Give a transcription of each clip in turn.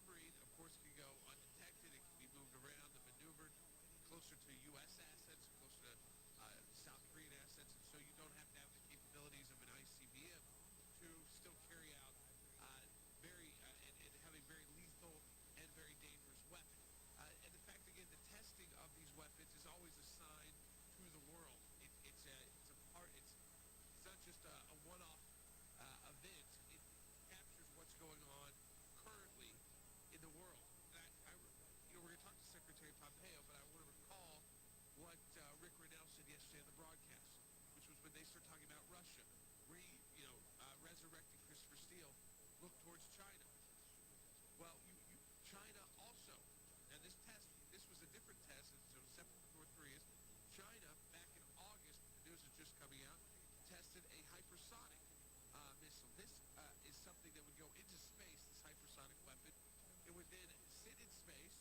submarine, of course, can go undetected. It can be moved around and maneuvered closer to U.S. assets, closer to South Korean assets, and so you don't have to have the capabilities of an ICBM to still carry out and have a very lethal and very dangerous weapon. And the fact, again, the testing of these weapons is always a sign to the world. It's not just a one-off event. It captures what's going on currently in the world. And we're going to talk to Secretary Pompeo, but I want to recall what Rick Renell said yesterday on the broadcast, which was when they started talking about Russia, resurrecting Christopher Steele, look towards China. Well, China also, and this was a different test, so separate from North Korea's. China, back in August, the news is just coming out, tested a hypersonic missile. This is something that would go into space, this hypersonic weapon. It would then sit in space,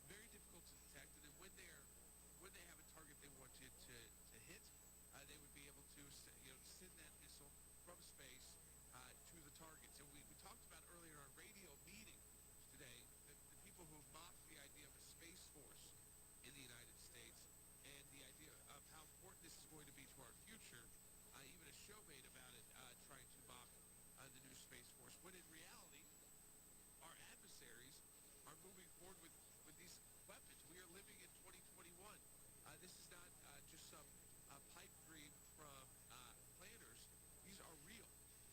very difficult to detect, and then when they have a target they want to hit, they would be able to send that missile from space to the targets. And we talked about earlier in our radio meeting today the people who mocked the idea of a space force in the United States and the idea of how important this is going to be to our future. Even a show made about it, trying to mock the new space force, when in reality our adversaries are moving forward with these weapons. We are living in 2021. This is not just some pipe dream from planners. These are real.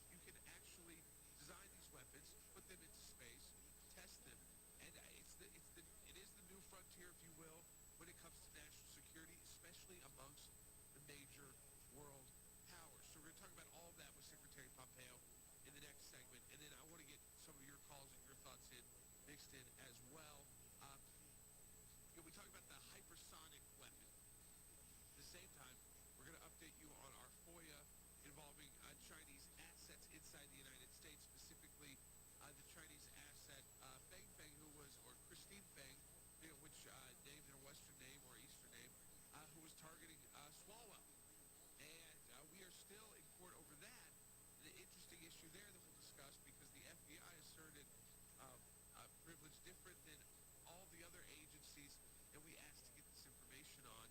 You can actually design these weapons, put them into space, test them, and it is the new frontier, if you will, when it comes to national security, especially amongst the major world powers. So we're going to talk about all of that with Secretary Pompeo in the next segment, and then I want to get some of your calls and your thoughts mixed in as well. We talk about the hypersonic weapon. At the same time, we're going to update you on our FOIA involving Chinese assets inside the United States, specifically the Chinese asset Christine Feng, which named their Western name or Eastern name, who was targeting Swalwell. And we are still in court over that. The interesting issue there that we'll discuss, because the FBI asserted a privilege different than all the other agencies that we asked to get this information on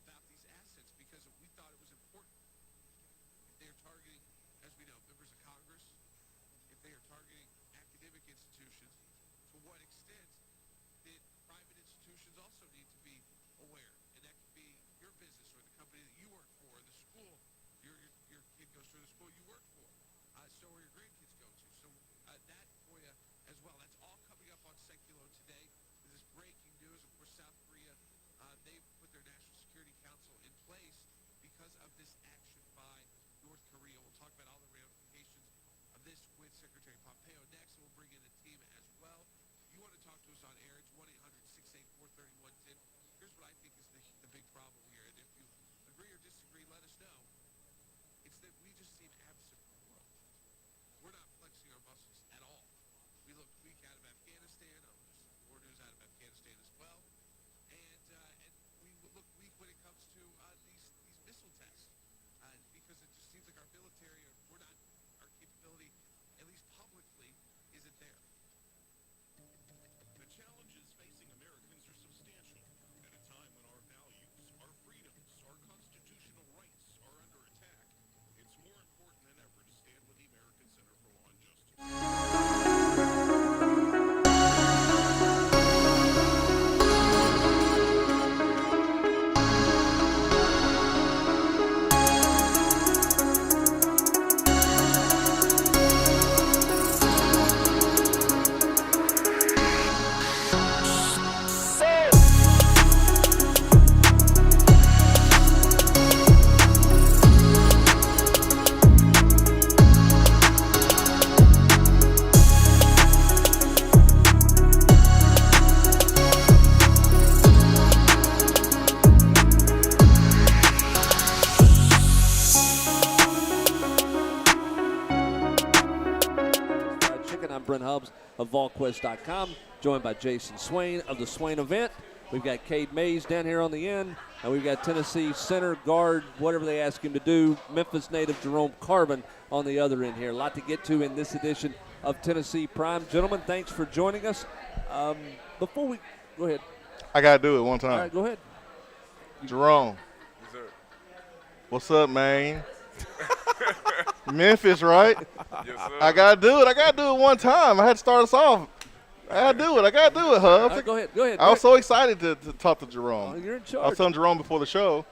about these assets, because we thought it was important. If they are targeting, as we know, members of Congress, if they are targeting academic institutions, to what extent did private institutions also need to be aware? And that could be your business or the company that you work for, the school your kid goes to, the school you work for, so where your grandkids go to. So that FOIA as well. That's all coming up on Seculo today. This is breaking news. Of course, South Korea, they've put their National Security Council in place because of this action by North Korea. We'll talk about all the ramifications of this with Secretary Pompeo next, and we'll bring in the team as well. You want to talk to us on air, it's 1-800-684-3110. Here's what I think is the big problem here, and if you agree or disagree, let us know. It's that we just seem absent from the world. We're not flexing our muscles at all. We look weak out of Afghanistan. There's more news out of Afghanistan as well. And we look weak when it comes to these missile tests, because it just seems like our military, our capability, at least publicly, isn't there. The challenges facing Americans are substantial at a time when our values, our freedoms, our constitutional rights are under attack. It's more important than ever to stand with the American Center for Law and Justice. Brent Hubbs of VolQuest.com, joined by Jason Swain of the Swain Event. We've got Cade Mays down here on the end, and we've got Tennessee center, guard, whatever they ask him to do, Memphis native Jerome Carvin on the other end here. A lot to get to in this edition of Tennessee Prime. Gentlemen, thanks for joining us. Before we – go ahead. I got to do it one time. All right, go ahead. Jerome. Yes, sir. What's up, man? Memphis, right? Yes, sir. I got to do it. I got to do it one time. I had to start us off. I got to do it. I got to do it, Hubs. All right, go ahead. Go ahead. I was so excited to talk to Jerome. Oh, you're in I charge. was telling Jerome before the show,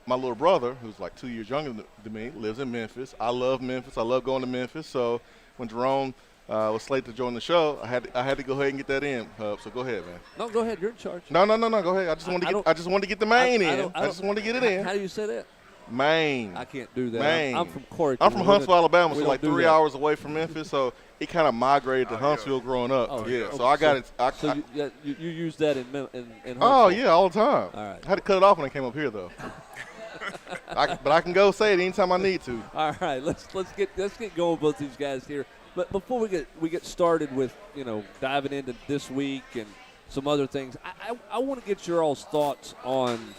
my little brother, who's like 2 years younger than me, lives in Memphis. I love Memphis. I love going to Memphis. So when Jerome was slated to join the show, I had to go ahead and get that in, Hub. So go ahead, man. No, go ahead. You're in charge. No. Go ahead. I just wanted to get the main in. I just wanted to get it in. How do you say that? Maine. I can't do that. Maine. I'm from Corey. I'm from Huntsville, Alabama, we so don't like do 3 that. hours away from Memphis. So it kind of migrated to Huntsville growing up. Oh, yeah. okay. So I got it. So you use that in Huntsville? Oh yeah, all the time. All right. I had to cut it off when I came up here though. But I can go say it anytime I need to. All right, let's get going with both these guys here. But before we get started with diving into this week and some other things, I want to get your all's thoughts on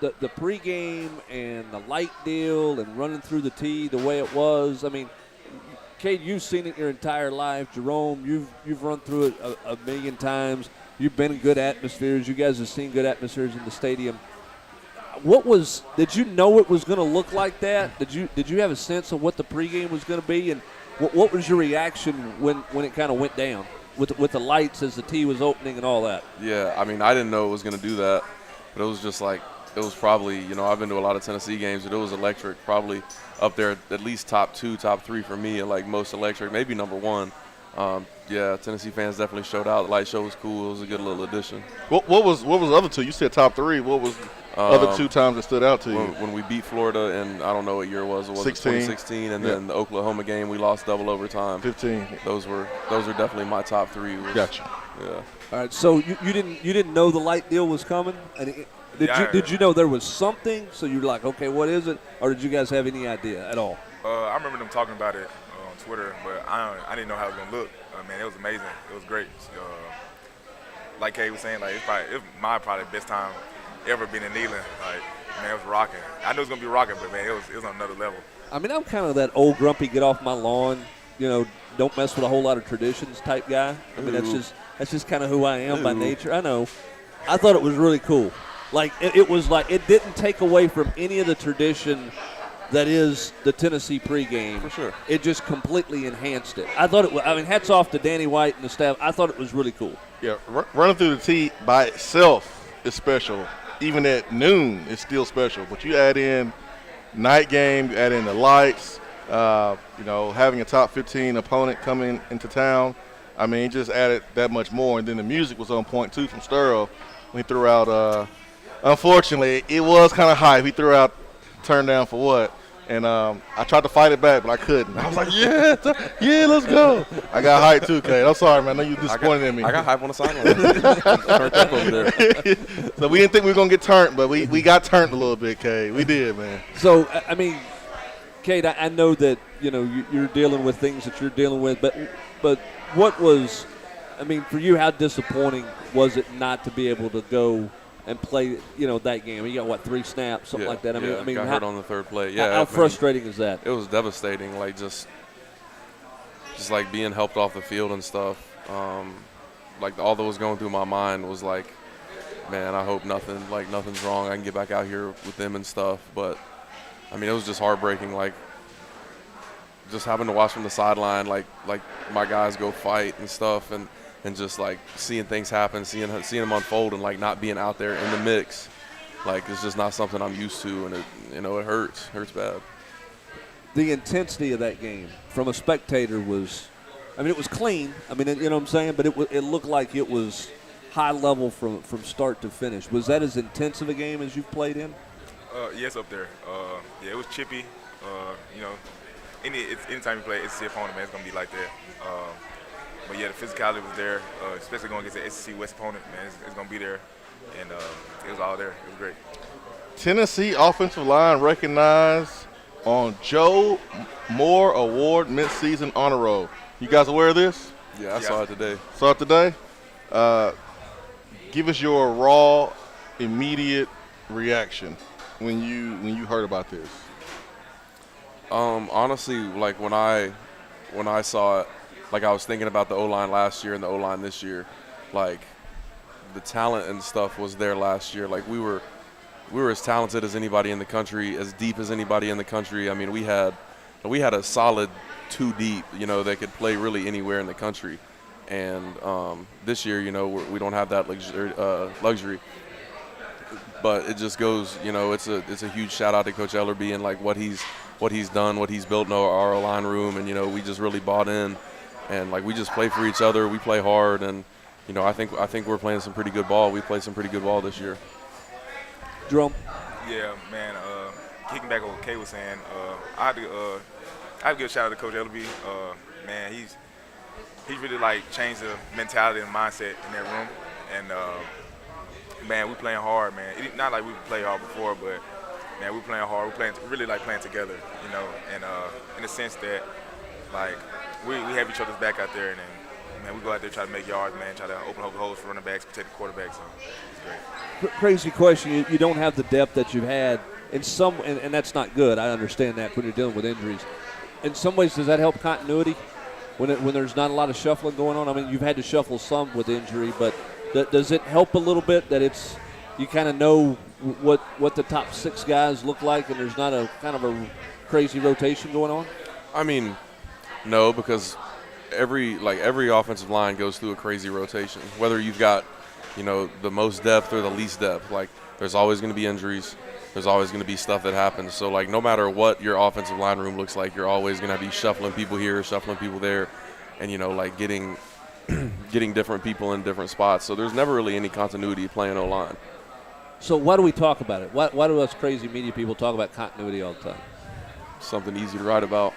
the pregame and the light deal and running through the tee the way it was. I mean, Cade, you've seen it your entire life. Jerome, you've run through it a million times. You've been in good atmospheres. You guys have seen good atmospheres in the stadium. Did you know it was going to look like that? Did you have a sense of what the pregame was going to be? And what was your reaction when it kind of went down with the lights as the tee was opening and all that? Yeah, I mean, I didn't know it was going to do that, but it was just like, it was probably, I've been to a lot of Tennessee games, but it was electric, probably up there at least top 2, top 3 for me, and like most electric, maybe number 1. Yeah, Tennessee fans definitely showed out. The light show was cool. It was a good little addition. What was the other two? You said top 3. What was the other 2 times that stood out to you? When we beat Florida, and I don't know what year it was. It was 2016, and then the Oklahoma game we lost double overtime. 15. Those were definitely my top 3. Gotcha. Yeah. All right, so you didn't know the light deal was coming? Did you know there was something? So you're like, okay, what is it? Or did you guys have any idea at all? I remember them talking about it on Twitter, but I didn't know how it was gonna look. Man, it was amazing. It was great. Like Cade was saying, like it was my probably best time ever being in Neyland. Like, man, it was rocking. I knew it was gonna be rocking, but man, it was on another level. I mean, I'm kind of that old grumpy get off my lawn, don't mess with a whole lot of traditions type guy. I mean, that's just kind of who I am by nature. I know. I thought it was really cool. Like it was like it didn't take away from any of the tradition that is the Tennessee pregame. For sure. It just completely enhanced it. I thought it was, hats off to Danny White and the staff. I thought it was really cool. Yeah, running through the tee by itself is special. Even at noon, it's still special. But you add in night game, you add in the lights, having a top 15 opponent coming into town. I mean, it just added that much more. And then the music was on point, too, from Sturrow when he threw out unfortunately, it was kind of hype. He threw out Turn Down for What? And I tried to fight it back, but I couldn't. I was like, yeah, let's go. I got hyped too, Cade. I'm sorry, man. I know you disappointed in me. I got hype on the sideline. Turned up over there. So we didn't think we were going to get turned, but we got turned a little bit, Cade. We did, man. So, I mean, Cade, I know that, you're dealing with things that you're dealing with, but what was, for you, how disappointing was it not to be able to go and play, that game? You got, 3 snaps, something like that? I got hurt on the third play. Yeah, how frustrating is that? It was devastating, like just like being helped off the field and stuff. Like all that was going through my mind was like, man, I hope nothing's wrong. I can get back out here with them and stuff. But it was just heartbreaking, like just having to watch from the sideline, like my guys go fight and stuff, and just like seeing things happen, seeing them unfold, and like not being out there in the mix, like it's just not something I'm used to, and it hurts bad. The intensity of that game from a spectator was, it was clean. You know what I'm saying, but it looked like it was high level from start to finish. Was that as intense of a game as you've played in? Yes, up there. It was chippy. Anytime you play SEC opponent, man, it's gonna be like that. But yeah, the physicality was there, especially going against the SEC West opponent, man. It's going to be there, and it was all there. It was great. Tennessee offensive line recognized on Joe Moore Award midseason honor roll. You guys aware of this? Yeah, I saw it today. Saw it today? Give us your raw, immediate reaction when you heard about this. Honestly, like when I saw it, like I was thinking about the O-line last year and the O-line this year. Like the talent and stuff was there last year. Like we were as talented as anybody in the country, as deep as anybody in the country. I mean, we had a solid 2 deep, that could play really anywhere in the country. And this year, we don't have that luxury. But it just goes, it's a huge shout out to Coach Ellerby and like what he's done, what he's built in our line room, and we just really bought in, and like we just play for each other, we play hard, and I think we're playing some pretty good ball. We played some pretty good ball this year. Jerome. Yeah, man. Kicking back on what Cade was saying, I have to give a shout out to Coach Ellerby. Man, he's really like changed the mentality and mindset in that room, and man, we playing hard, man. Not like we played hard before, but man, we playing hard. We really like playing together, and in the sense that like we have each other's back out there, and then, man, we go out there try to make yards, man, try to open up holes for running backs, protect the quarterback. So it's great. Crazy question. You don't have the depth that you've had in some, and that's not good. I understand that when you're dealing with injuries. In some ways, does that help continuity when there's not a lot of shuffling going on? I mean, you've had to shuffle some with injury, but does it help a little bit that you kind of know what the top 6 guys look like, and there's not a kind of a crazy rotation going on? I mean, no, because every offensive line goes through a crazy rotation. Whether you've got, the most depth or the least depth, like there's always going to be injuries. There's always going to be stuff that happens. So like no matter what your offensive line room looks like, you're always going to be shuffling people here, shuffling people there, and like getting different people in different spots. So there's never really any continuity playing O-line. So why do we talk about it? Why do us crazy media people talk about continuity all the time? Something easy to write about.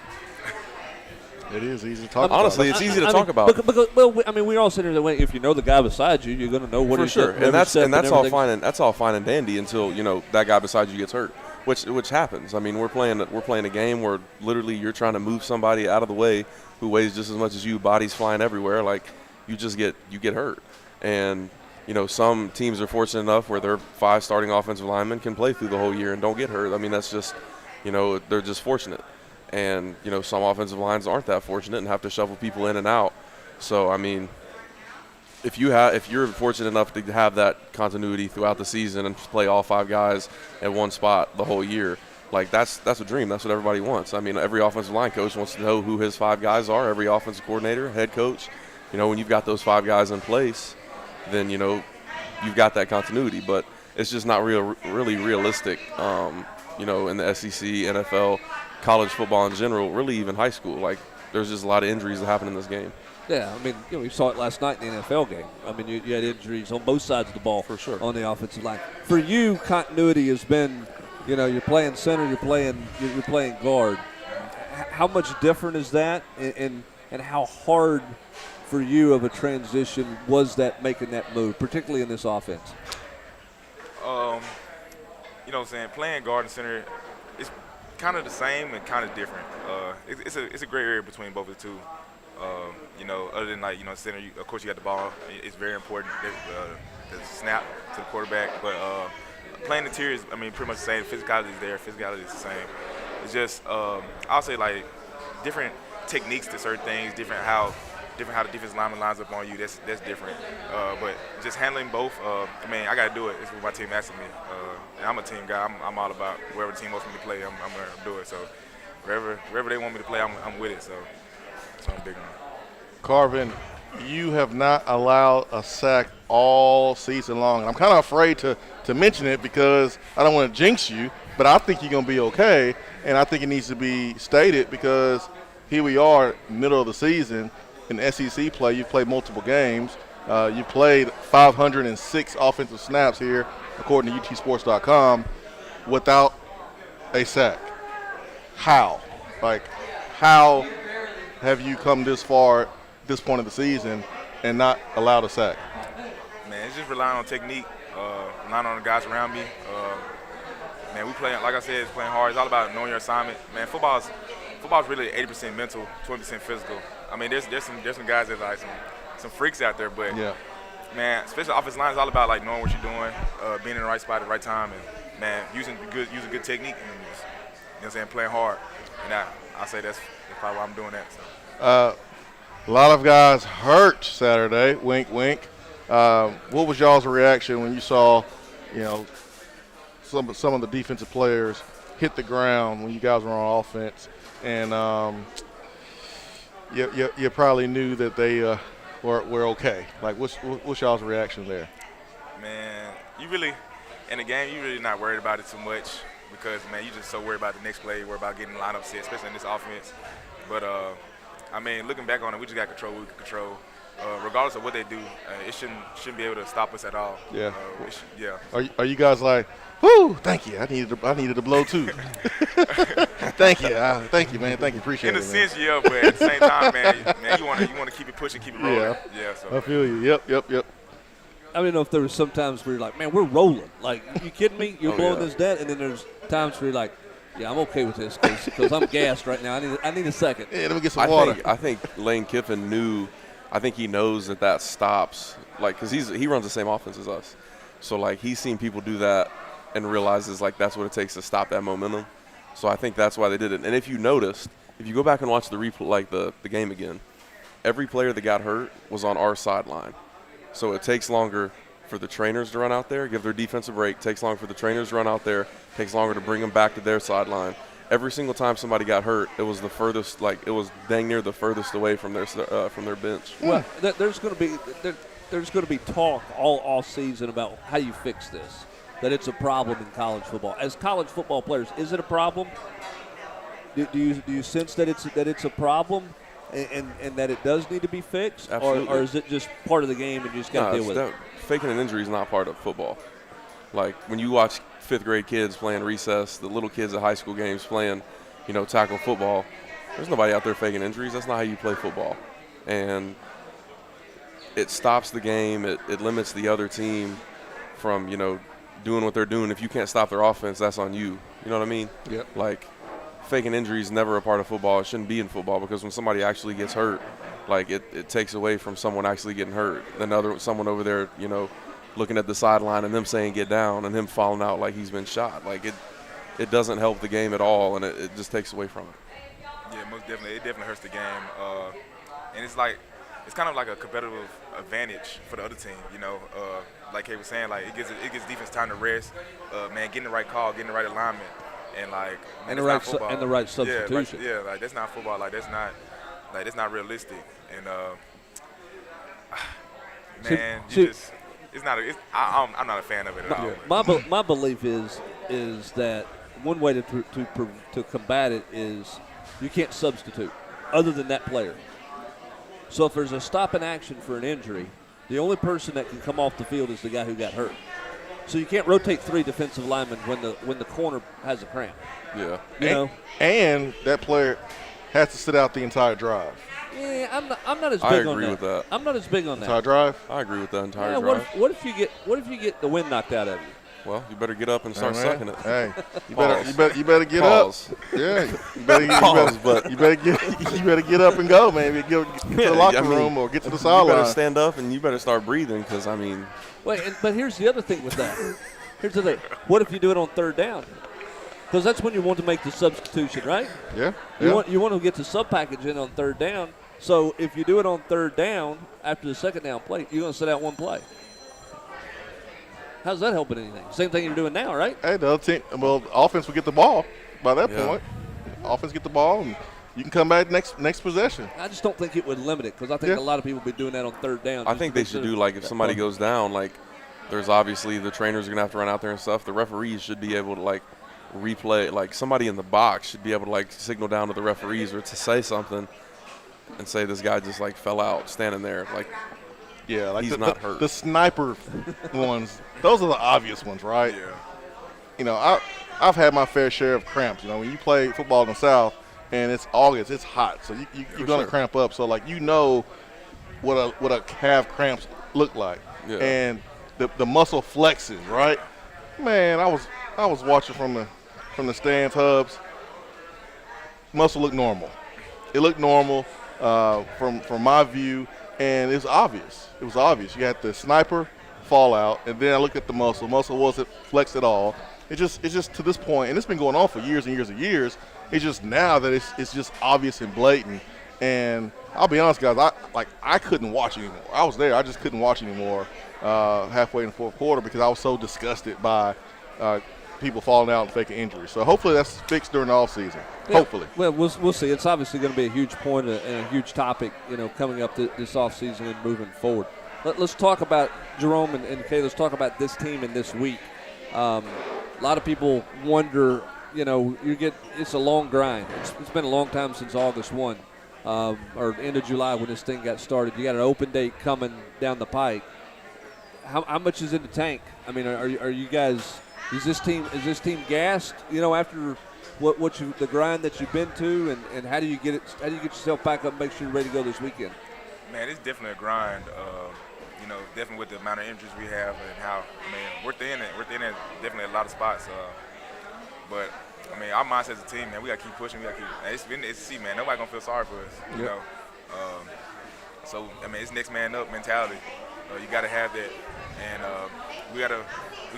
It is easy to talk about. Honestly, it's easy to talk about. Because, we're all sitting there. If you know the guy beside you, you're going to know what for he's sure. doing. And that's all fine and dandy until that guy beside you gets hurt, which happens. I mean, we're playing a game where literally you're trying to move somebody out of the way who weighs just as much as you, bodies flying everywhere. Like you get hurt, and some teams are fortunate enough where their 5 starting offensive linemen can play through the whole year and don't get hurt. I mean, that's just they're just fortunate. And, some offensive lines aren't that fortunate and have to shuffle people in and out. So, I mean, if you're fortunate enough to have that continuity throughout the season and play all 5 guys at one spot the whole year, like that's a dream. That's what everybody wants. I mean, every offensive line coach wants to know who his 5 guys are. Every offensive coordinator, head coach, when you've got those 5 guys in place, then, you've got that continuity. But it's just not really realistic, in the SEC, NFL, college football in general, really even high school. Like, there's just a lot of injuries that happen in this game. Yeah, I mean, we saw it last night in the NFL game. I mean, you had injuries on both sides of the ball for sure on the offensive line. For you, continuity has been, you're playing center, you're playing guard. How much different is that, and how hard for you of a transition was that making that move, particularly in this offense? What I'm saying, playing guard and center, it's kind of the same and kind of different. It's a gray area between both of the two. Other than center, of course you got the ball. It's very important the snap to the quarterback. But playing interior is, pretty much the same. Physicality is there. Physicality is the same. It's just I'll say like different techniques to certain things, different how the defensive lineman lines up on you. That's different. But just handling both. I got to do it. It's what my team asking me. And I'm a team guy. I'm all about wherever the team wants me to play. I'm going to do it. So wherever they want me to play, I'm with it. So I'm big on it. Carvin, you have not allowed a sack all season long. I'm kind of afraid to mention it because I don't want to jinx you, but I think you're going to be okay, and I think it needs to be stated because here we are, middle of the season. In SEC play, you've played multiple games. You played 506 offensive snaps here, according to utsports.com, without a sack. How? How have you come this far at this point of the season and not allowed a sack? Man, it's just relying on technique, relying on the guys around me. We playing, like I said, it's playing hard. It's all about knowing your assignment. Man, football's really 80% mental, 20% physical. There's some guys that are like some freaks out there, but yeah. Man, especially offensive line is all about like knowing what you're doing, being in the right spot at the right time, and man, using good technique and just, you know what I'm saying, playing hard. And I say that's probably why I'm doing that. So. A lot of guys hurt Saturday. Wink, wink. What was y'all's reaction when you saw, some of the defensive players hit the ground when you guys were on offense, and you probably knew that they were okay. Like, what's y'all's reaction there? Man, you really in the game, you really not worried about it too much because man, you just so worried about the next play, worried about getting the lineup set, especially in this offense. But I mean, looking back on it, we just got control. We can control. Regardless of what they do, it shouldn't be able to stop us at all. Yeah. Yeah. Are you guys like, whoo? Thank you. I needed to blow too. Thank you. Thank you, man. Thank you. Appreciate it. In a sense, yeah, but at the same time, man, you want to keep it pushing, keep it rolling. Yeah. So I feel you. Yep. I don't know if there was some times where you're like, man, we're rolling. Like, you kidding me? You're blowing this dead, and then there's times where you're like, yeah, I'm okay with this because I'm gassed right now. I need a second. Yeah, let me get some water. I think Lane Kiffin knew. I think he knows that stops, like, because he runs the same offense as us. So, like, he's seen people do that and realizes, like, that's what it takes to stop that momentum. So I think that's why they did it. And if you noticed, if you go back and watch the replay, like the game again, every player that got hurt was on our sideline. So it takes longer for the trainers to run out there, give their defense a break, takes longer for the trainers to run out there, takes longer to bring them back to their sideline. Every single time somebody got hurt, it was the furthest, like it was dang near the furthest away from their bench. Well, there's going to be talk all off season about how you fix this. That it's a problem in college football. As college football players, is it a problem? Do you sense that it's a problem, and that it does need to be fixed, or is it just part of the game and you just got to deal with it? Faking an injury is not part of football. Like when you watch fifth grade kids playing recess, the little kids at high school games playing, tackle football. There's nobody out there faking injuries. That's not how you play football, and it stops the game. It limits the other team from doing what they're doing. If you can't stop their offense, that's on you. You know what I mean? Yep. Like, faking injury is never a part of football. It shouldn't be in football because when somebody actually gets hurt, like it takes away from someone actually getting hurt. Then someone over there, looking at the sideline and them saying get down and him falling out like he's been shot. Like it doesn't help the game at all, and it just takes away from it. Yeah, most definitely. It definitely hurts the game. And it's kind of like a competitive advantage for the other team. Like Cade was saying, like it gives defense time to rest. Man, getting the right call, getting the right alignment, and like and the right substitution. Yeah, like that's not football. Like that's not realistic. And man, I'm not a fan of it at all. My belief is that one way to combat it is you can't substitute other than that player. So if there's a stop in action for an injury, the only person that can come off the field is the guy who got hurt. So you can't rotate three defensive linemen when the corner has a cramp. Yeah. And that player has to sit out the entire drive. Yeah, I'm not as big on that. I agree with that. I'm not as big on that. Entire drive? I agree with that entire drive. What if you get the wind knocked out of you? Well, you better get up and start sucking it. Hey, you better get up. Yeah, you better get up and go, man. Get to the locker room or get to the sideline. You better stand up and you better start breathing because But here's the other thing with that. Here's the thing. What if you do it on third down? Because that's when you want to make the substitution, right? Yeah. You want to get the sub package in on third down. So if you do it on third down after the second down play, you're going to sit out one play. How's that helping anything? Same thing you're doing now, right? Hey, the other team, offense will get the ball by that point. Offense get the ball, and you can come back next possession. I just don't think it would limit it because I think a lot of people be doing that on third down. I think they should do, like, if somebody goes down, like, there's obviously the trainers are going to have to run out there and stuff. The referees should be able to, like, replay. Like, somebody in the box should be able to, like, signal down to the referees or to say something and say this guy just, like, fell out standing there. Like, yeah, like he's not hurt. The sniper ones, those are the obvious ones, right? Yeah. I've had my fair share of cramps. When you play football in the South and it's August, it's hot, so you're gonna cramp up. So like what a calf cramps look like, and the muscle flexing, right? Man, I was watching from the stands, hubs. Muscle looked normal. It looked normal from my view. and it's obvious. It was obvious. You had the sniper fallout, and then I look at the muscle. Muscle wasn't flexed at all. It's just to this point, and it's been going on for years and years and years. It's just now that it's just obvious and blatant. And I'll be honest, guys, I couldn't watch anymore. I was there. I just couldn't watch anymore halfway in the fourth quarter because I was so disgusted by people falling out and faking injuries. So hopefully that's fixed during the offseason. Yeah. Hopefully. Well, we'll see. It's obviously going to be a huge point and a huge topic, coming up this offseason and moving forward. Let's talk about Jerome and Cade. Let's talk about this team and this week. A lot of people wonder, it's a long grind. It's been a long time since August 1 or end of July when this thing got started. You got an open date coming down the pike. How much is in the tank? I mean, are you guys? Is this team gassed? After the grind that you've been to, and how do you get it? How do you get yourself back up and make sure you're ready to go this weekend? Man, it's definitely a grind. Definitely with the amount of injuries we have and how, we're thin in definitely a lot of spots. But our mindset as a team, man, we got to keep pushing. It's man. Nobody going to feel sorry for us, you know. So, it's next man up mentality. You got to have that. And we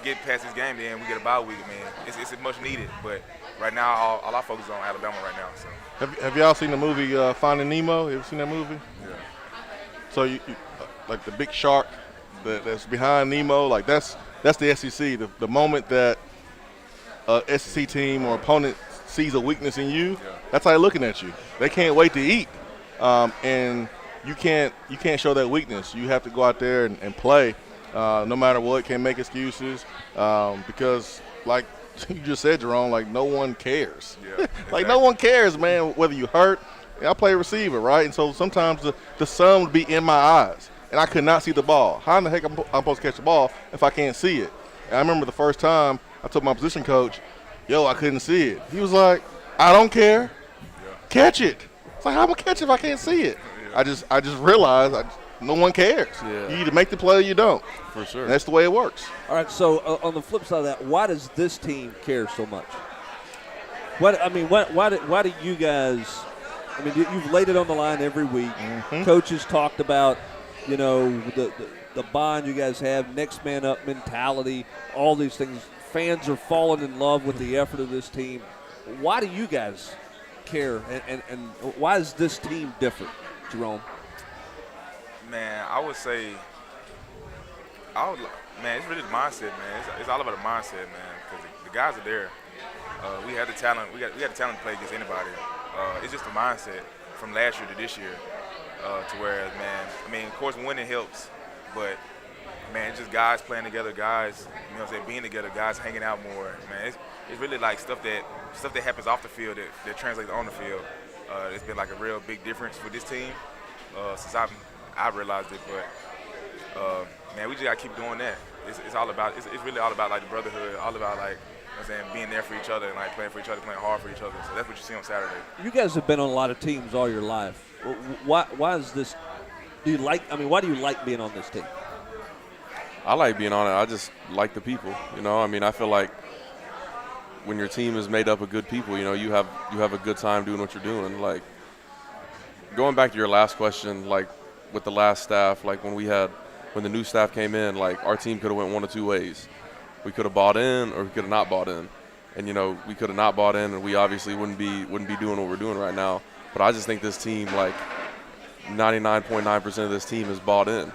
get past this game, then we get a bye week, man. It's much needed. But right now, all our focus is on Alabama right now. So. Have y'all seen the movie Finding Nemo? You ever seen that movie? Yeah. So you like the big shark that's behind Nemo, like that's the SEC. The moment that a SEC team or opponent sees a weakness in you, that's how they're looking at you. They can't wait to eat, and you can't show that weakness. You have to go out there and play, no matter what. Can't make excuses because, like you just said, Jerome, like no one cares. Yeah, exactly. Like no one cares, man. Whether you hurt, I play receiver, right? And so sometimes the sun would be in my eyes, and I could not see the ball. How in the heck I'm supposed to catch the ball if I can't see it? And I remember the first time I told my position coach, I couldn't see it. He was like, I don't care. Catch it. It's like, how am I catch it if I can't see it? I just realized no one cares. Yeah. You either make the play or you don't. For sure. And that's the way it works. All right, so on the flip side of that, why does this team care so much? Why do you guys – you've laid it on the line every week. Mm-hmm. Coaches talked about, the bond you guys have, next man up mentality, all these things. Fans are falling in love with the effort of this team. Why do you guys care, and why is this team different, Jerome? Man, I would say, it's really the mindset, man. It's all about the mindset, man, because the guys are there. We have the talent. We got the talent to play against anybody. It's just the mindset from last year to this year, to where, man, of course winning helps, but, man, it's just guys playing together, guys, being together, guys hanging out more. Man, it's really like stuff that happens off the field that translates on the field. It's been like a real big difference for this team since I realized it, but, man, we just got to keep doing that. It's all about, it's really all about, like, the brotherhood, all about, like, being there for each other and, like, playing for each other, playing hard for each other. So that's what you see on Saturday. You guys have been on a lot of teams all your life. Why is this? Why do you like being on this team? I like being on it. I just like the people. I feel like when your team is made up of good people, you have a good time doing what you're doing. Like going back to your last question, like with the last staff, like when the new staff came in, like our team could have went one of two ways. We could have bought in or we could have not bought in. And, we could have not bought in and we obviously wouldn't be doing what we're doing right now. But I just think this team, like 99.9% of this team is bought in.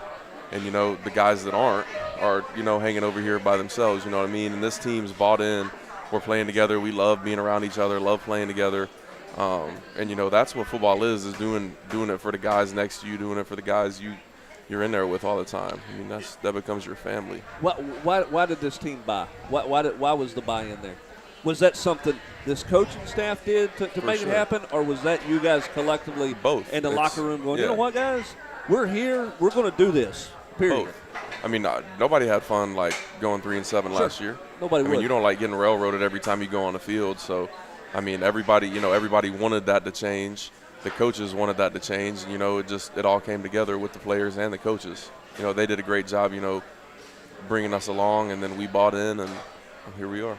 And, the guys that aren't are, hanging over here by themselves, you know what I mean? And this team's bought in. We're playing together. We love being around each other, love playing together. And, that's what football is doing it for the guys next to you, doing it for the guys you're in there with all the time. That becomes your family. Why did this team buy? Why was the buy in there? Was that something this coaching staff did to make it happen, or was that you guys collectively both in the locker room going, you know what, guys, we're here, we're going to do this, period? Both. Nobody had fun like going 3-7 last year. Nobody would. You don't like getting railroaded every time you go on the field. So, everybody wanted that to change. The coaches wanted that to change. It all came together with the players and the coaches. They did a great job, bringing us along, and then we bought in, and here we are.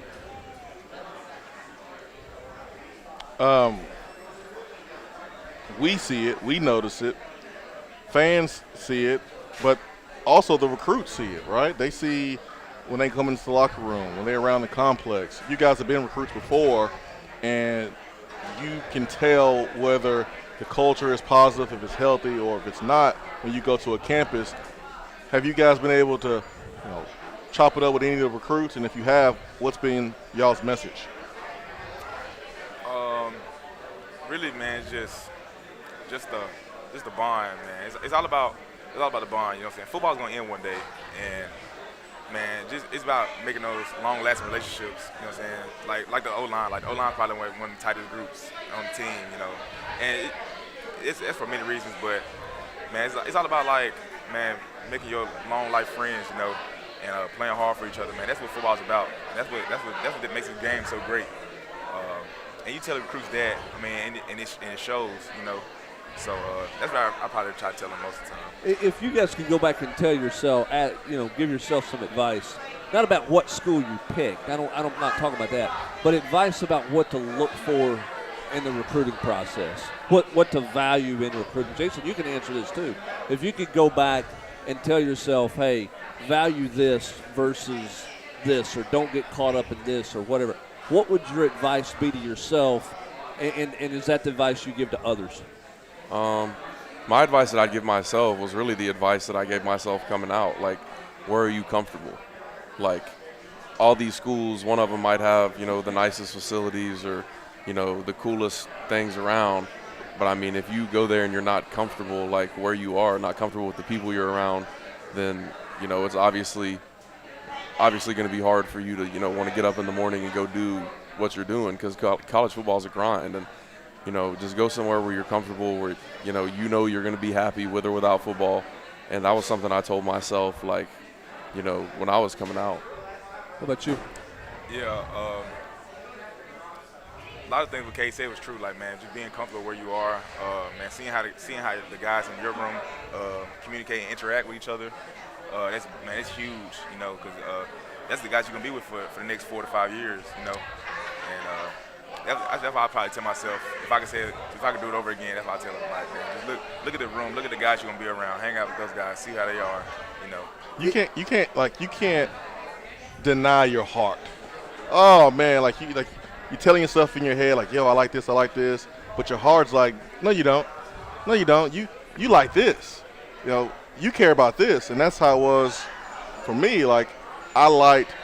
We see it. We notice it. fans see it, but also the recruits see it, right? They see when they come into the locker room, when they're around the complex. You guys have been recruits before, and you can tell whether the culture is positive, if it's healthy, or if it's not when you go to a campus. Have you guys been able to, chop it up with any of the recruits? And if you have, what's been y'all's message? Really, man, it's just the bond, man. It's all about the bond. You know what I'm saying? Football's gonna end one day, and man, it's about making those long-lasting relationships. You know what I'm saying? Like the O-line. Like the O-line probably one of the tightest groups on the team. And it's for many reasons, but man, it's all about man, making your long life friends. And playing hard for each other, man. That's what football's about. And that's what makes this game so great. And you tell the recruits that, and it shows, So that's what I probably try to tell them most of the time. If you guys could go back and tell yourself, give yourself some advice, not about what school you picked. I'm not talking about that, but advice about what to look for in the recruiting process, what to value in recruiting. Jason, you can answer this too. If you could go back and tell yourself, hey, value this versus this, or don't get caught up in this, or whatever, what would your advice be to yourself, and is that the advice you give to others? My advice that I'd give myself was really the advice that I gave myself coming out. Like, where are you comfortable? Like, all these schools, one of them might have, the nicest facilities or, the coolest things around. But, if you go there and you're not comfortable, like, where you are, not comfortable with the people you're around, then, it's obviously going to be hard for you to, want to get up in the morning and go do what you're doing, because college football is a grind. And, just go somewhere where you're comfortable, where, you're going to be happy with or without football. And that was something I told myself, when I was coming out. What about you? Yeah, a lot of things what Cade said was true. Like, man, just being comfortable where you are, man, seeing how the guys in your room communicate and interact with each other. It's huge, because that's the guys you're gonna be with for the next 4 to 5 years, And that's what I probably tell myself. If I could do it over again, that's what I tell them. Like, man, just look at the room, look at the guys you're gonna be around, hang out with those guys, see how they are, You can't deny your heart. Oh man, you're telling yourself in your head, like, yo, I like this, but your heart's like, no, you don't. You like this. You care about this, and that's how it was for me. Like, I liked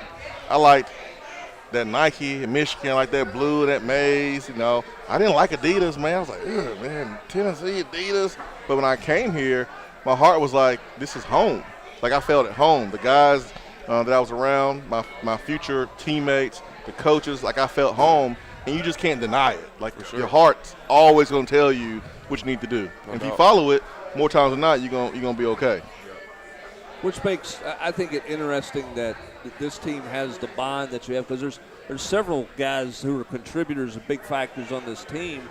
that Nike in Michigan, like that blue, that maize. I didn't like Adidas, man. I was like, ugh, man, Tennessee Adidas. But when I came here, my heart was like, this is home. Like, I felt at home. The guys that I was around, my future teammates, the coaches, like, I felt home, and you just can't deny it. Like, sure. Your heart's always going to tell you what you need to do. And if you follow it, more times than not, you're gonna be okay. Which makes, I think, it interesting that this team has the bond that you have, because there's several guys who are contributors and big factors on this team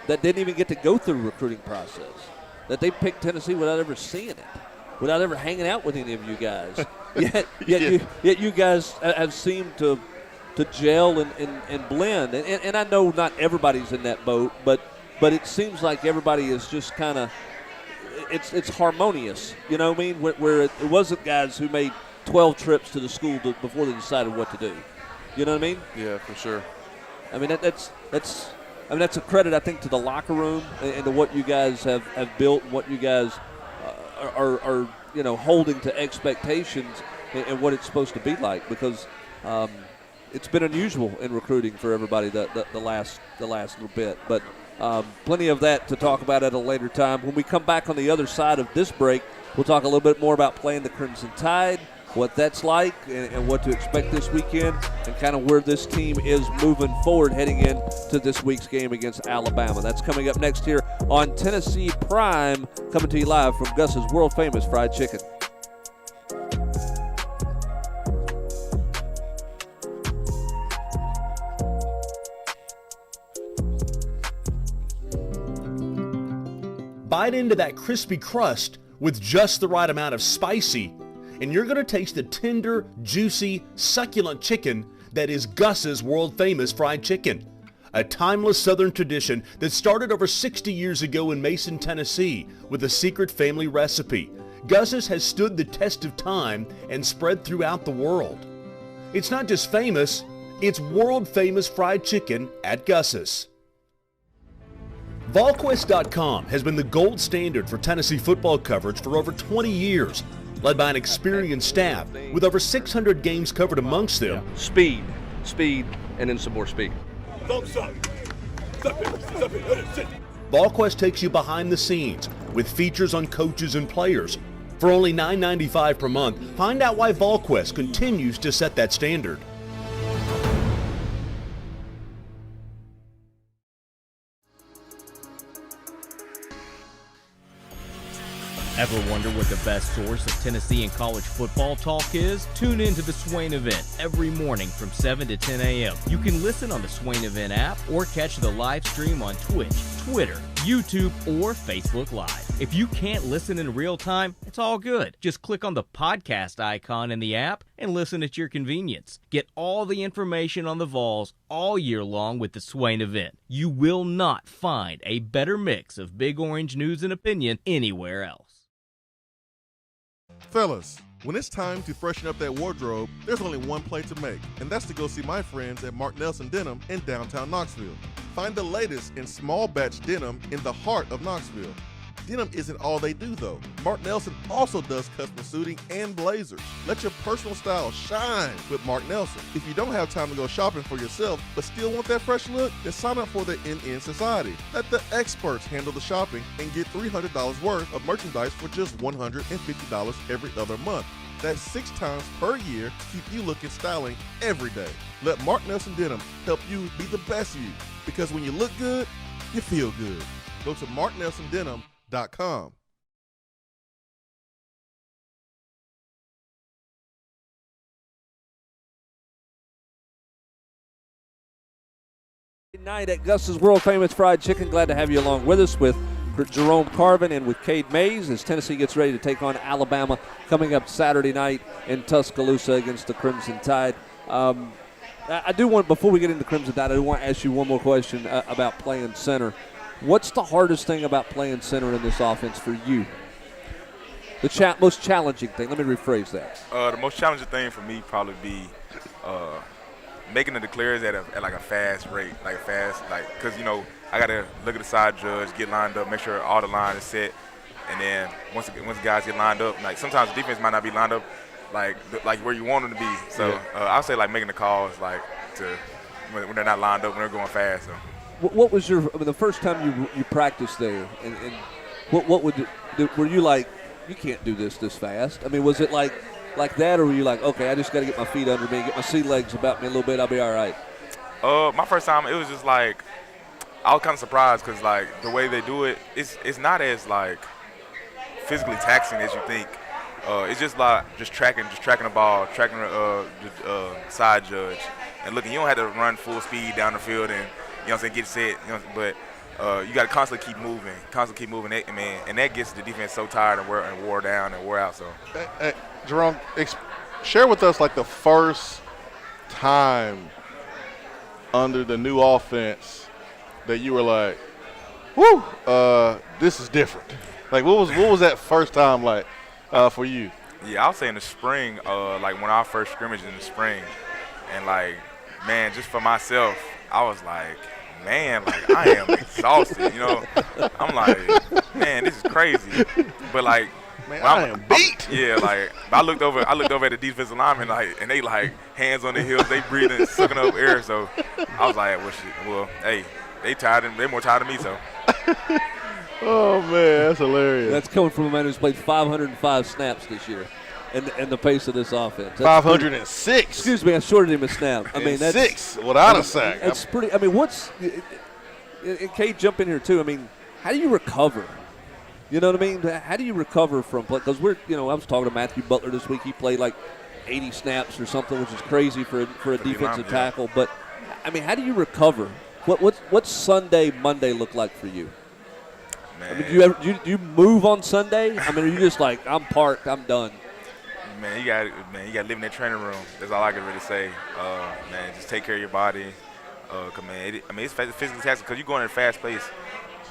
that didn't even get to go through the recruiting process, that they picked Tennessee without ever seeing it, without ever hanging out with any of you guys. yet you guys have seemed to gel and blend. And I know not everybody's in that boat, but it seems like everybody is just kind of, it's harmonious, where it wasn't guys who made 12 trips to the school before they decided what to do. You know what I mean? Yeah, for sure. That's a credit, I think, to the locker room and to what you guys have built, and what you guys are holding to expectations and what it's supposed to be like, because it's been unusual in recruiting for everybody the last little bit. But plenty of that to talk about at a later time. When we come back on the other side of this break, we'll talk a little bit more about playing the Crimson Tide, what that's like, and what to expect this weekend, and kind of where this team is moving forward heading into this week's game against Alabama. That's coming up next here on Tennessee Prime, coming to you live from Gus's world-famous fried chicken. Bite into that crispy crust with just the right amount of spicy, and you're going to taste the tender, juicy, succulent chicken that is Gus's world-famous fried chicken. a timeless Southern tradition that started over 60 years ago in Mason, Tennessee, with a secret family recipe. Gus's has stood the test of time and spread throughout the world. It's not just famous, it's world-famous fried chicken at Gus's. VolQuest.com has been the gold standard for Tennessee football coverage for over 20 years, led by an experienced staff with over 600 games covered amongst them. Speed, and then some more speed. VolQuest takes you behind the scenes with features on coaches and players. For only $9.95 per month, find out why VolQuest continues to set that standard. Ever wonder what the best source of Tennessee and college football talk is? Tune in to the Swain Event every morning from 7 to 10 a.m. You can listen on the Swain Event app or catch the live stream on Twitch, Twitter, YouTube, or Facebook Live. If you can't listen in real time, it's all good. Just click on the podcast icon in the app and listen at your convenience. Get all the information on the Vols all year long with the Swain Event. You will not find a better mix of Big Orange news and opinion anywhere else. Fellas, when it's time to freshen up that wardrobe, there's only one play to make, and that's to go see my friends at Mark Nelson Denim in downtown Knoxville. Find the latest in small batch denim in the heart of Knoxville. Denim isn't all they do, though. Mark Nelson also does custom suiting and blazers. Let your personal style shine with Mark Nelson. If you don't have time to go shopping for yourself but still want that fresh look, then sign up for the NN Society. Let the experts handle the shopping and get $300 worth of merchandise for just $150 every other month. That's 6 times per year to keep you looking styling every day. Let Mark Nelson Denim help you be the best you, because when you look good, you feel good. Go to marknelsondenim.com. Night at Gus's world famous fried chicken. Glad to have you along with us with Jerome Carvin and with Cade Mays as Tennessee gets ready to take on Alabama coming up Saturday night in Tuscaloosa against the Crimson Tide. I do want, before we get into Crimson Tide, I do want to ask you one more question about playing center. What's the hardest thing about playing center in this offense for you? The most challenging thing. Let me rephrase that. The most challenging thing for me probably be making the declares at like a fast rate, because I gotta look at the side judge, get lined up, make sure all the line is set, and then once the guys get lined up, like sometimes the defense might not be lined up like where you want them to be. So I'll say like making the calls like to when they're not lined up, when they're going fast. So. What was the first time you practiced there, and what were you like? You can't do this fast. I mean, was it like that, or were you like, okay, I just got to get my feet under me, get my sea legs about me a little bit, I'll be all right? My first time, it was just like I was kind of surprised because like the way they do it, it's not as like physically taxing as you think. It's just like just tracking the ball, tracking the side judge, and looking. You don't have to run full speed down the field and get set. But you got to constantly keep moving. And that gets the defense so tired and wore down and wore out. So, Jerome, share with us like the first time under the new offense that you were like, "Whoo, this is different." Like, what was that first time like for you? Yeah, I'll say in the spring, like when I first scrimmaged in the spring, and like, man, just for myself, I was like, man, like I am exhausted. I'm like, man, this is crazy. But like, man, I am beat. I looked over at the defensive linemen, like, and they like hands on their heels, they breathing, sucking up air. So I was like, well, hey, they're more tired than me, so. Oh man, that's hilarious. That's coming from a man who's played 505 snaps this year, and the pace of this offense. 506. Excuse me, I shorted him a snap. I mean, that's 6 without a sack. That's pretty. I mean, and Cade, jump in here too. I mean, how do you recover? You know what I mean? How do you recover from play? Because I was talking to Matthew Butler this week. He played like 80 snaps or something, which is crazy for a defensive tackle. But I mean, how do you recover? What's Sunday, Monday look like for you? Man. I mean, do you move on Sunday? I mean, are you just like, I'm parked, I'm done? Man, you got to live in that training room. That's all I can really say. Man, just take care of your body. 'Cause, man, it's physically taxing because you're going at a fast pace,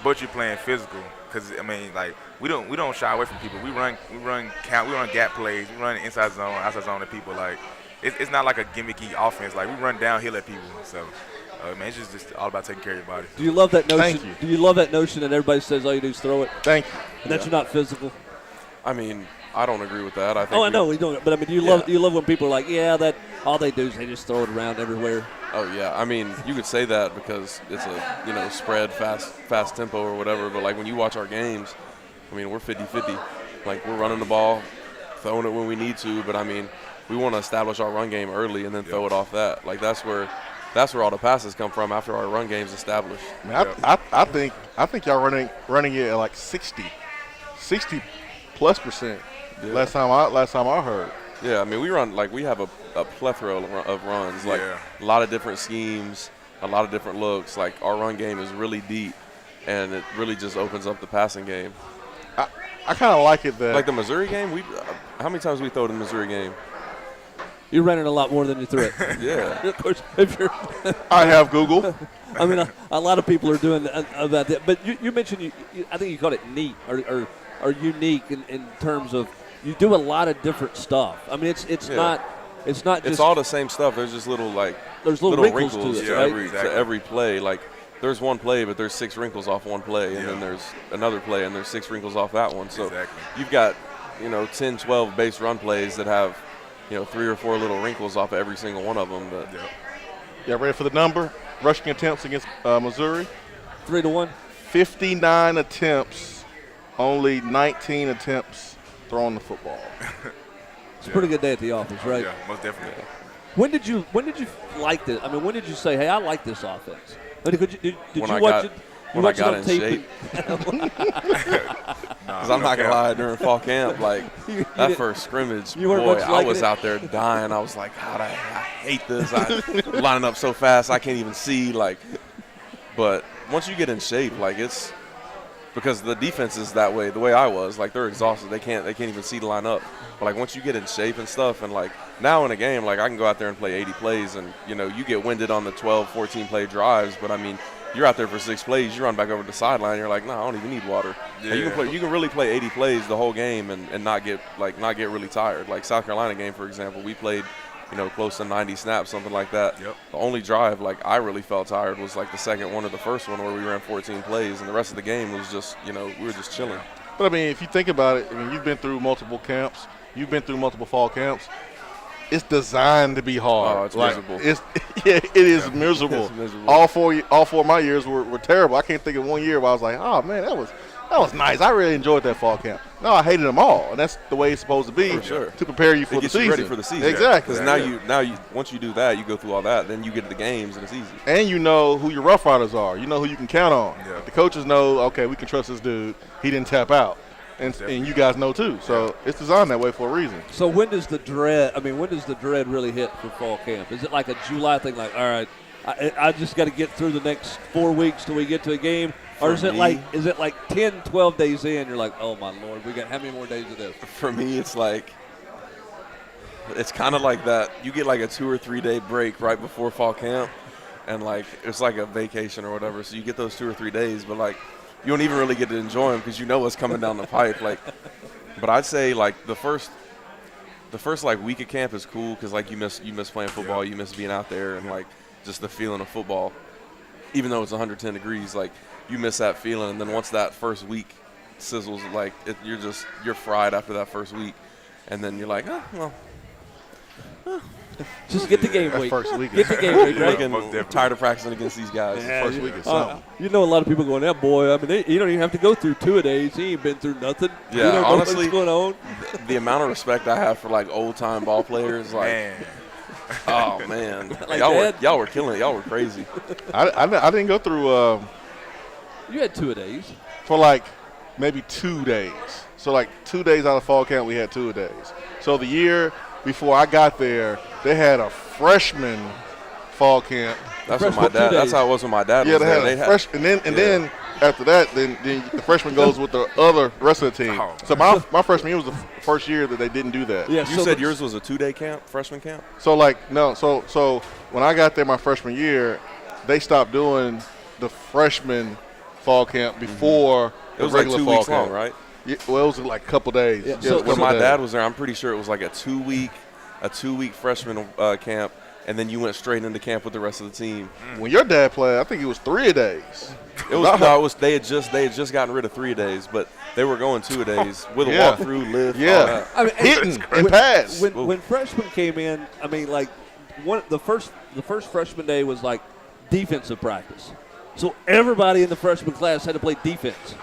but you're playing physical. Because I mean, like we don't shy away from people. We run gap plays. We run inside zone, outside zone at people. Like it's not like a gimmicky offense. Like we run downhill at people. So. Man, it's just all about taking care of your body. Do you love that notion? Thank you. Do you love that notion that everybody says all you do is throw it? Thank you. And that you're not physical? I mean, I don't agree with that. I think. Oh, I know we don't. But I mean, do you love when people are like, yeah, that all they do is they just throw it around everywhere? Oh yeah, I mean, you could say that because it's a spread, fast tempo or whatever. But like when you watch our games, I mean, we're 50-50. Like we're running the ball, throwing it when we need to. But I mean, we want to establish our run game early and then throw it off that. Like that's where all the passes come from after our run game's established. Man, I think y'all running it at like 60 plus%. Yeah. Last time I heard. Yeah, I mean we have a plethora of runs, like a lot of different schemes, a lot of different looks. Like our run game is really deep, and it really just opens up the passing game. I kind of like it that like the Missouri game. How many times we throw it in the Missouri game? You ran it a lot more than you threw it. Yeah. Of course, if you're I have Google. I mean, a lot of people are doing about that. But you mentioned, I think you called it neat or unique in terms of you do a lot of different stuff. I mean, it's not just. It's all the same stuff. There's just little there's little wrinkles to it, right? to every play. Like there's one play, but there's 6 wrinkles off one play, and then there's another play, and there's 6 wrinkles off that one. So you've got 10, 12 base run plays that have 3 or 4 little wrinkles off of every single one of them. But Yeah, ready for the number? Rushing attempts against Missouri? 3-1. 59 attempts, only 19 attempts throwing the football. It's a pretty good day at the office, right? Yeah, most definitely. When did you like this? I mean, when did you say, hey, I like this offense? Did you When watch it? When I got in shape. Because I'm not going to lie, during fall camp, like that first scrimmage, boy, I was out there dying. I was like, God, I hate this. I'm lining up so fast, I can't even see. But once you get in shape, it's because the defense is that way, the way I was. Like, they're exhausted. They can't even see the line up. But, once you get in shape and stuff, and, now in a game, I can go out there and play 80 plays, and, you get winded on the 12, 14-play drives. But, I mean, you're out there for 6 plays, you run back over to the sideline, you're like, no, I don't even need water. Yeah. You can really play 80 plays the whole game and not get really tired. Like South Carolina game, for example, we played, close to 90 snaps, something like that. Yep. The only drive, I really felt tired was the second one or the first one where we ran 14 plays, and the rest of the game was just, we were just chilling. But I mean, if you think about it, you've been through multiple camps, you've been through multiple fall camps. It's designed to be hard. Oh, it's miserable. It is miserable. It's miserable. All four of my years were terrible. I can't think of one year where I was like, oh man, that was nice. I really enjoyed that fall camp. No, I hated them all, and that's the way it's supposed to be to prepare you for the season. You ready for the season. Exactly. Because now you once you do that, you go through all that, then you get to the games and it's easy. And you know who your Rough Riders are. You know who you can count on. Yeah. The coaches know, okay, we can trust this dude. He didn't tap out. And you guys know too. So it's designed that way for a reason. So when does the dread really hit for fall camp? Is it like a July thing, like, all right, I just got to get through the next 4 weeks till we get to a game? Or is it like 10, 12 days in, you're like, oh my Lord, we got how many more days of this? For me, it's kind of like that. You get a 2 or 3 day break right before fall camp, and it's like a vacation or whatever. So you get those 2 or 3 days, but you don't even really get to enjoy them because you know what's coming down the pipe. But I'd say the first week of camp is cool because you miss playing football, you miss being out there, and just the feeling of football. Even though it's 110 degrees, you miss that feeling. And then once that first week sizzles, you're fried after that first week, and then you're like, just get the game week. First week. Get the game week, right? Tired of practicing against these guys. First week is something. You know a lot of people going, that boy, I mean, you don't even have to go through 2 days. He ain't been through nothing. Yeah, you don't honestly, know what's going on. The amount of respect I have for old-time ball players, Man. oh, man. Like y'all were killing it. Y'all were crazy. I didn't go through You had 2 days. for maybe 2 days. So 2 days out of fall camp, we had 2 days. So the year before I got there, they had a freshman fall camp. That's what my dad. That's how it was when my dad Yeah, was they there. had a freshman, and then after that, then the freshman goes with the rest of the team. Oh. So my freshman year was the first year that they didn't do that. Yeah, You said yours was a 2 day camp, freshman camp? So so when I got there my freshman year, they stopped doing the freshman fall camp before It was the like regular 2 fall weeks camp. long, right? Yeah, well, it was like a couple days. Yeah, Yeah, so it was a When couple my days. dad was there, I'm pretty sure it was like a 2 week freshman camp, and then you went straight into camp with the rest of the team. When your dad played, I think it was 3 days. It was they had just gotten rid of 3 days, but they were going 2 days with a Yeah. walkthrough, lift, all Yeah, that. I mean, hitting and pass. When freshmen came in, I mean, like the first freshman day was like defensive practice. So everybody in the freshman class had to play defense,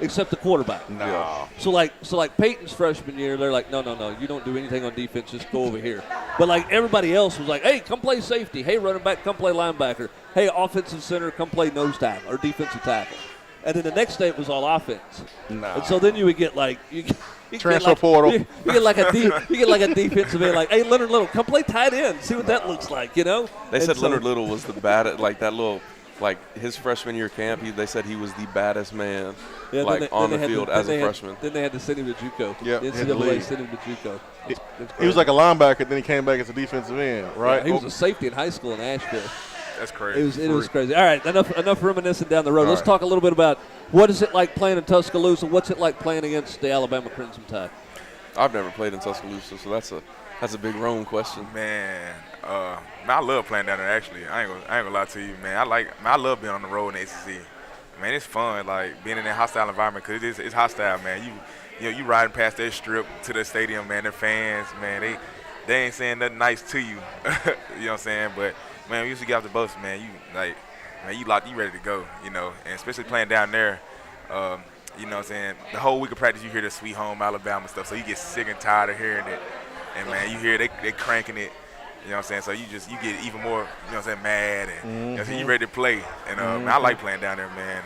except the quarterback. No. So like Peyton's freshman year, they're like, no, you don't do anything on defense, just go over here. But like everybody else was like, hey, come play safety. Hey, running back, come play linebacker. Hey, offensive center, come play nose tackle or defensive tackle. And then the next day it was all offense. No. And so then you would get like you Transfer portal. You get like a defensive end, like, hey, Leonard Little, come play tight end. See what that looks like, you know? They And said so- Leonard Little was the bad, like that little, like his freshman year camp. They said he was the baddest man, Yeah, like then on they the had field to- as then a they had- freshman. Then they had to send him to JUCO. Yeah, The he had to NCAA leave. sent him to JUCO. He was like a linebacker, then he came back as a defensive end, right? Yeah, he was a safety in high school in Asheville. That's crazy. It was crazy. All right, enough reminiscing down the road. Let's right. talk a little bit about what is it like playing in Tuscaloosa. What's it like playing against the Alabama Crimson Tide? I've never played in Tuscaloosa, so that's a big Rome question. Man, I love playing down there. Actually, I ain't gonna lie to you, man. I love being on the road in the ACC. Man, it's fun, like being in that hostile environment, because it's hostile, man. You riding past their strip to the stadium, man. Their fans, man, they ain't saying nothing nice to you. You know what I'm saying? But man, we used to get off the bus, man. You ready to go, you know. And especially playing down there, you know what I'm saying? The whole week of practice, you hear the Sweet Home Alabama stuff, so you get sick and tired of hearing it. And man, you hear they cranking it. You know what I'm saying? So you get even more, you know what I'm saying, mad and you know what I'm saying, you ready to play. And man, I like playing down there, man.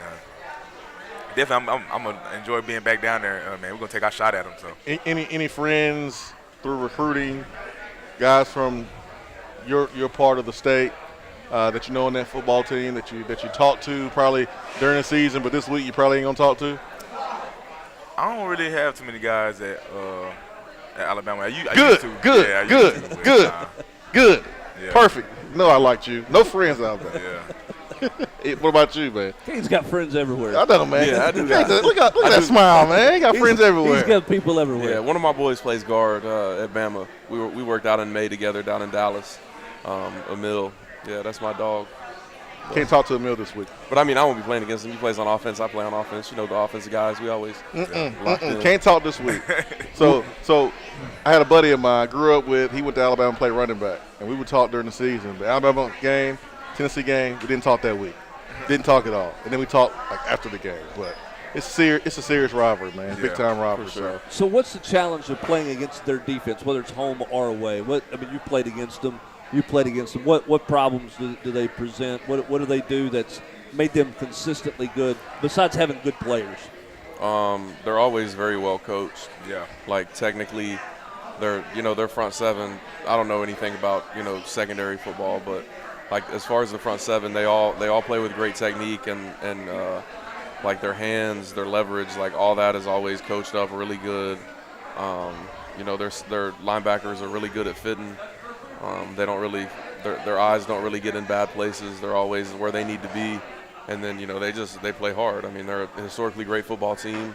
Definitely, I'm gonna enjoy being back down there, man. We're gonna take our shot at them. So Any friends through recruiting, guys from your part of the state that you know in that football team that you talk to probably during the season, but this week you probably ain't gonna talk to? I don't really have too many guys at Alabama. I used Good, to. good, Yeah, I used good, to, but, good, good, yeah. perfect. No, I liked you. No friends out there. Yeah. What about you, man? He's got friends everywhere. I know, man. Yeah, I do Look that. look at that smile, man. He got friends everywhere. He's got people everywhere. Yeah, one of my boys plays guard at Bama. We worked out in May together down in Dallas. Emil, yeah, that's my dog. Can't talk to Emil this week. But I mean, I won't be playing against him. He plays on offense. I play on offense. You know, the offensive guys. We always locked in. Can't talk this week. So I had a buddy of mine I grew up with. He went to Alabama and played running back, and we would talk during the season. The Alabama game, Tennessee game, we didn't talk that week. Didn't talk at all. And then we talked like after the game. But it's a serious rivalry, man. Big time rivalry. for sure. So what's the challenge of playing against their defense, whether it's home or away? You played against them. What problems do they present? What do they do that's made them consistently good besides having good players? They're always very well coached. Yeah. Like technically, their front seven. I don't know anything about secondary football, but like as far as the front seven, they all play with great technique and like their hands, their leverage, like all that is always coached up really good. Their linebackers are really good at fitting. They don't really, their eyes don't really get in bad places. They're always where they need to be, and then they play hard. I mean, they're a historically great football team.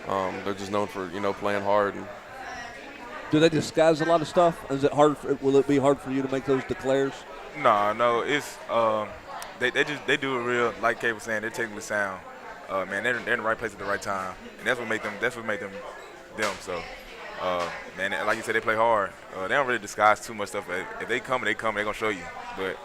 They're just known for playing hard. And Do they disguise a lot of stuff? Will it be hard for you to make those declares? No, it's they do it real. Like Cade was saying, they're technically sound. Man, they're in the right place at the right time, and that's what make them them. So. Man, like you said, they play hard. They don't really disguise too much stuff. If they come, they're gonna show you. But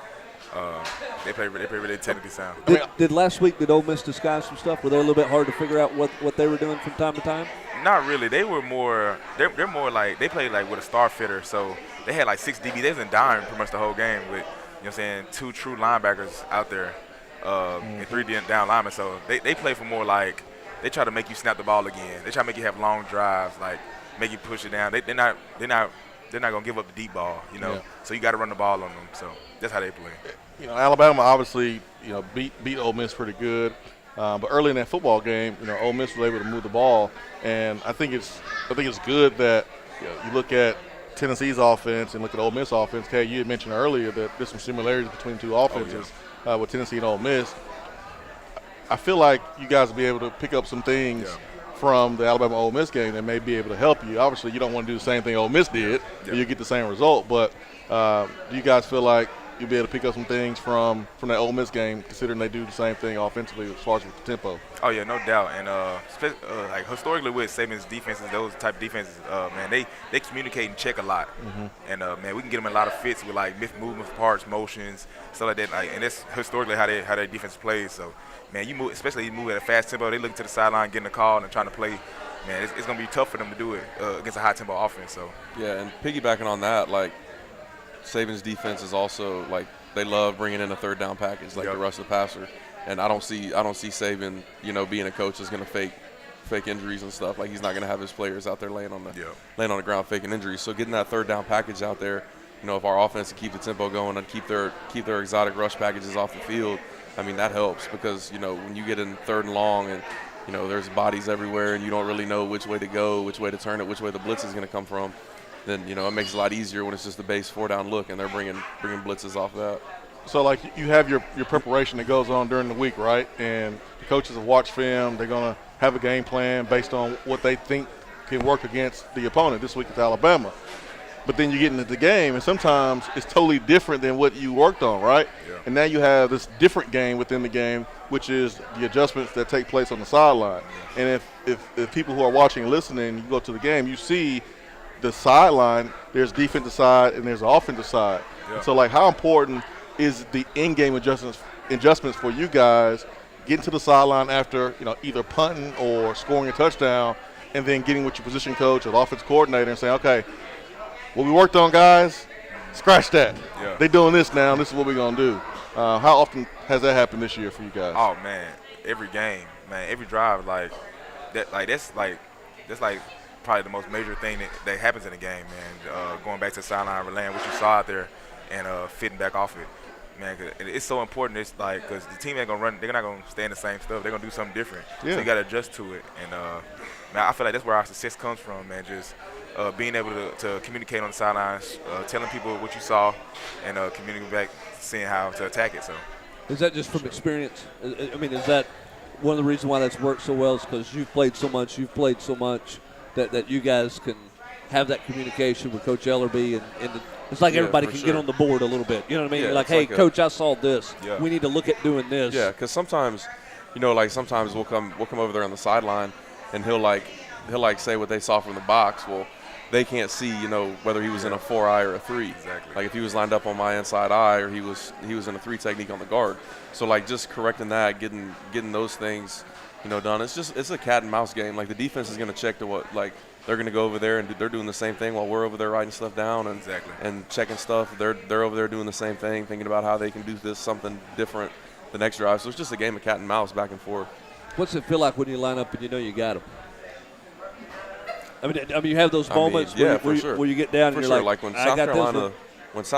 they play really technically sound. Did last week, did Ole Miss disguise some stuff? Were they a little bit hard to figure out what they were doing from time to time? Not really. They were more. They're more like they played like with a star fitter. So they had like 6 DB. They was in dime pretty much the whole game with 2 true linebackers out there and 3 down linemen. So they play for more like they try to make you snap the ball again. They try to make you have long drives like. Make you push it down. They're not gonna give up the deep ball, Yeah. So you got to run the ball on them. So that's how they play. Alabama obviously beat Ole Miss pretty good, but early in that football game, Ole Miss was able to move the ball, and I think it's good that you look at Tennessee's offense and look at Ole Miss offense. Cade, you had mentioned earlier that there's some similarities between two offenses. with Tennessee and Ole Miss. I feel like you guys will be able to pick up some things from the Alabama-Ole Miss game that may be able to help you. Obviously, you don't want to do the same thing Ole Miss did, or you get the same result. But do you guys feel like you'll be able to pick up some things from that Ole Miss game, considering they do the same thing offensively as far as with the tempo? Oh, yeah, no doubt. And like historically with Saban's defenses, those type of defenses, man, they communicate and check a lot. And, man, we can get them in a lot of fits with, like, movement parts, motions, stuff like that. Like, and that's historically how their defense plays. So, man, especially you move at a fast tempo, they look to the sideline, getting the call and trying to play. Man, it's going to be tough for them to do it against a high-tempo offense. So Yeah, and piggybacking on that, like, Saban's defense is also, like, they love bringing in a third down package, like the rush of the passer. And I don't see Saban, being a coach is going to fake injuries and stuff. Like, he's not going to have his players out there laying on the ground faking injuries. So getting that third down package out there, if our offense can keep the tempo going and keep their exotic rush packages off the field, I mean, that helps because, when you get in third and long and, there's bodies everywhere and you don't really know which way to go, which way to turn it, which way the blitz is going to come from, then, it makes it a lot easier when it's just a base 4-down look and they're bringing blitzes off that. So, like, you have your preparation that goes on during the week, right? And the coaches have watched film. They're going to have a game plan based on what they think can work against the opponent. This week it's Alabama. But then you get into the game, and sometimes it's totally different than what you worked on, right? Yeah. And now you have this different game within the game, which is the adjustments that take place on the sideline. And if people who are watching and listening, you go to the game, you see the sideline, there's defensive side and there's offensive side. Yeah. So, like, how important is the in-game adjustments for you guys getting to the sideline after, either punting or scoring a touchdown, and then getting with your position coach or the offense coordinator and saying, okay, what we worked on, guys, scratch that. Yeah. They're doing this now, and this is what we're going to do. How often has that happened this year for you guys? Oh, man, every game, man, every drive, that's probably the most major thing that happens in the game, man. Going back to the sideline, relaying what you saw out there and fitting back off it. Man, it's so important. It's like because the team ain't gonna run. They're not gonna stay in the same stuff. They're gonna do something different. Yeah. So you gotta adjust to it. And man, I feel like that's where our success comes from, man. Just being able to communicate on the sidelines, telling people what you saw, and communicating back, seeing how to attack it. So, is that just from experience? I mean, is that one of the reasons why that's worked so well? Is because you've played so much, that you guys can have that communication with Coach Ellerby and it's like everybody can get on the board a little bit. You know what I mean? Yeah, like, hey, Coach, I saw this. Yeah. We need to look at doing this. Yeah, because sometimes, sometimes we'll come over there on the sideline, and he'll say what they saw from the box. Well, they can't see, whether he was in a 4-eye or a 3. Exactly. Like if he was lined up on my inside eye or he was in a 3 technique on the guard. So like just correcting that, getting those things, done. It's a cat and mouse game. Like the defense is going to check to what they're going to go over there and they're doing the same thing while we're over there writing stuff down and checking stuff. They're over there doing the same thing, thinking about how they can do this something different the next drive. So it's just a game of cat and mouse back and forth. What's it feel like when you line up and you got them? I mean, you have those moments where you get down and you're like when South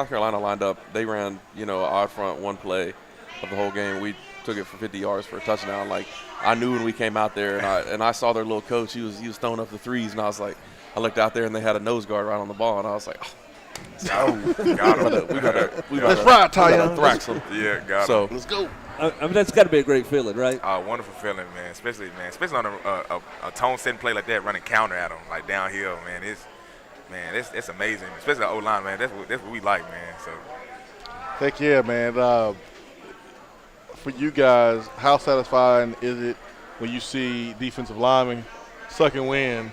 Carolina lined up, they ran odd front one play of the whole game. We took it for 50 yards for a touchdown. Like I knew when we came out there, and I saw their little coach. He was throwing up the threes, and I was like, I looked out there and they had a nose guard right on the ball, and I was like, we gotta thrax them. Yeah, got him. Let's go. I mean, that's got to be a great feeling, right? Wonderful feeling, man. Especially on a tone-setting play like that, running counter at them, like downhill, man. It's amazing. Especially the O-line, man. That's what we like, man. So. Heck yeah, man. For you guys, how satisfying is it when you see defensive linemen suck and win,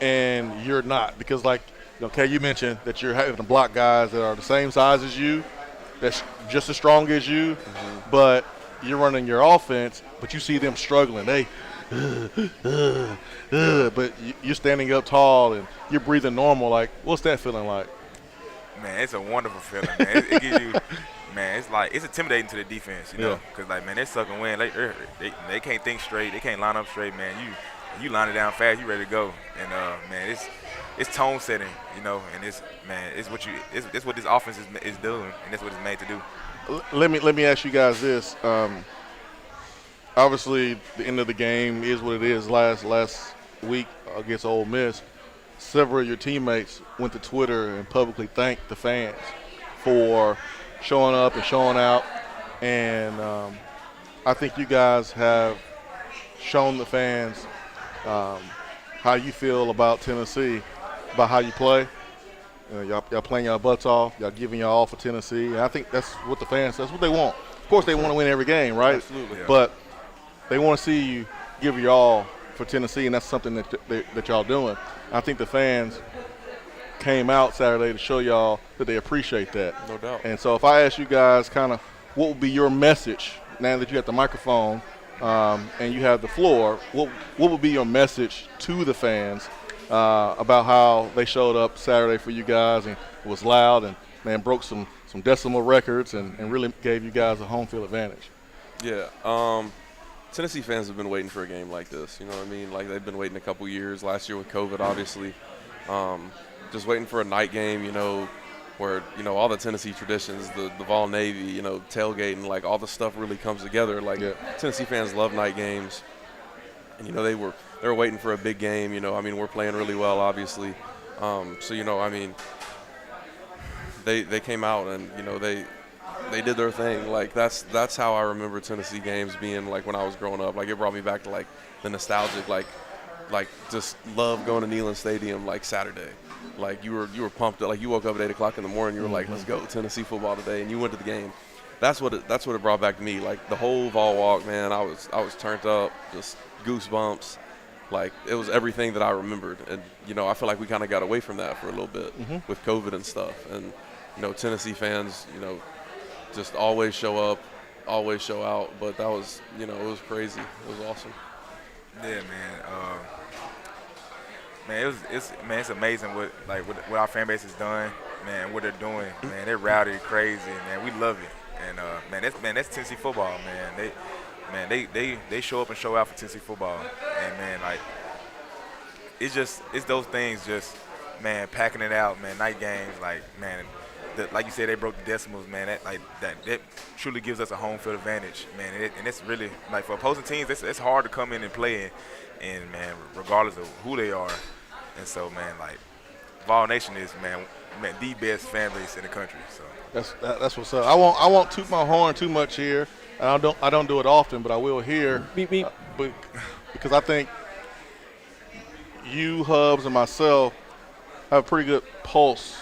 and you're not? Because, like, okay, you mentioned that you're having to block guys that are the same size as you, that's just as strong as you, but you're running your offense, but you see them struggling. But you're standing up tall and you're breathing normal. Like, what's that feeling like? Man, it's a wonderful feeling, man. It gives you, man, it's intimidating to the defense, because like, man, they suck and win. They can't think straight. They can't line up straight, man. You line it down fast, you ready to go. And man, it's tone setting, and it's what this offense is doing, and that's what it's made to do. Let me ask you guys this. Obviously, the end of the game is what it is. Last week against Ole Miss, several of your teammates went to Twitter and publicly thanked the fans for showing up and showing out And I think you guys have shown the fans how you feel about Tennessee, about how you play. Y'all playing y'all butts off. Y'all giving y'all all for Tennessee. And I think that's what the fans, that's what they want. Of course, they want to win every game, right? Absolutely. Yeah. But they want to see you give your all for Tennessee, and that's something that y'all doing. I think the fans came out Saturday to show y'all that they appreciate that. No doubt. And so if I ask you guys kind of what would be your message now that you have the microphone and you have the floor, what would be your message to the fans about how they showed up Saturday for you guys and it was loud and, man, broke some decimal records and really gave you guys a home field advantage? Yeah. Tennessee fans have been waiting for a game like this. You know what I mean? Like, they've been waiting a couple years. Last year with COVID, obviously. Just waiting for a night game, you know, where, you know, all the Tennessee traditions, the Vol Navy, you know, tailgating, like, all the stuff really comes together. Like, Tennessee fans love night games. And, you know, they were waiting for a big game. You know, I mean, we're playing really well, obviously. So, you know, I mean, they came out and, you know, they did their thing. Like, that's how I remember Tennessee games being, like, when I was growing up. Like, it brought me back to, like, the nostalgic, like just love going to Neyland Stadium, like, Saturday. Like, you were pumped up. Like, you woke up at 8 o'clock in the morning, you were like, let's go Tennessee football today, and you went to the game. That's what it brought back to me. Like, the whole Vol walk, man, I was turned up, just goosebumps. Like, it was everything that I remembered. And, you know, I feel like we kind of got away from that for a little bit with COVID and stuff. And, you know, Tennessee fans, you know, just always show up, always show out. But that was, you know, it was crazy. It was awesome. Yeah, man. Man, it's amazing what our fan base has done, man. What they're doing, man. They're rowdy, crazy, man. We love it, and that's Tennessee football, man. They show up and show out for Tennessee football, and man, like it's those things, just man, packing it out, man. Night games, like man, like you said, they broke the decimals, man. That truly gives us a home field advantage, man. And it's really like for opposing teams, it's hard to come in and play and man, regardless of who they are. And so, man, like Vol Nation is man the best fan base in the country. So that's what's up. I won't toot my horn too much here. I don't do it often, but I will here. Beep, beep. Because I think you, Hubs, and myself have a pretty good pulse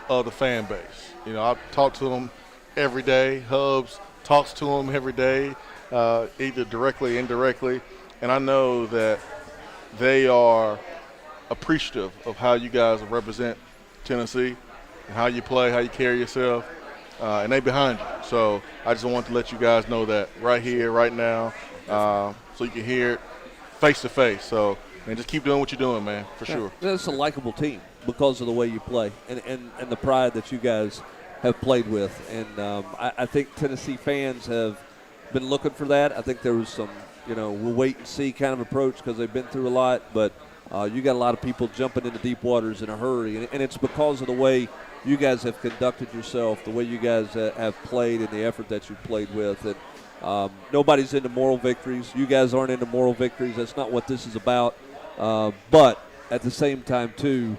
of the fan base. You know, I talk to them every day. Hubs talks to them every day, either directly or indirectly. And I know that they are appreciative of how you guys represent Tennessee and how you play, how you carry yourself, and they behind you. So I just want to let you guys know that right here, right now, so you can hear it face to face. So, and just keep doing what you're doing, man, for sure. It's a likable team because of the way you play and the pride that you guys have played with. And I think Tennessee fans have been looking for that. I think there was some, you know, we'll wait and see kind of approach because they've been through a lot. But you got a lot of people jumping into deep waters in a hurry. And it's because of the way you guys have conducted yourself, the way you guys have played and the effort that you've played with. And nobody's into moral victories. You guys aren't into moral victories. That's not what this is about. But at the same time, too,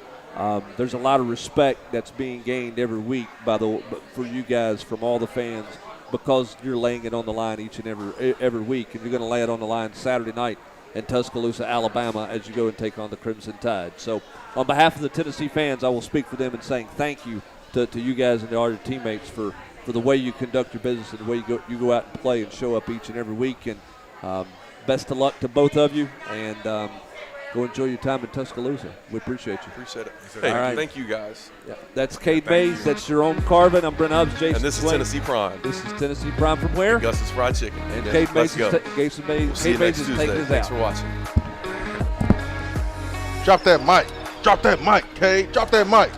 there's a lot of respect that's being gained every week for you guys from all the fans because you're laying it on the line each and every week, and you're going to lay it on the line Saturday night in Tuscaloosa, Alabama, as you go and take on the Crimson Tide. So on behalf of the Tennessee fans, I will speak for them in saying thank you to you guys and all your teammates for the way you conduct your business and the way you go out and play and show up each and every week. And best of luck to both of you, and go enjoy your time in Tuscaloosa. We appreciate you. Appreciate it. Hey, all right. Thank you, guys. Yeah. That's Cade Mays. That's Jerome Carvin. I'm Brent Hubbs. Jason And this is Swain. Tennessee Prime. This is Tennessee Prime from where? Gus's Fried Chicken. And Yeah, Cade Mays let's go. Jason Mays. We'll see you Cade Mays next is Tuesday. taking us Thanks out. for watching. Drop that mic. Drop that mic. Cade. Drop that mic.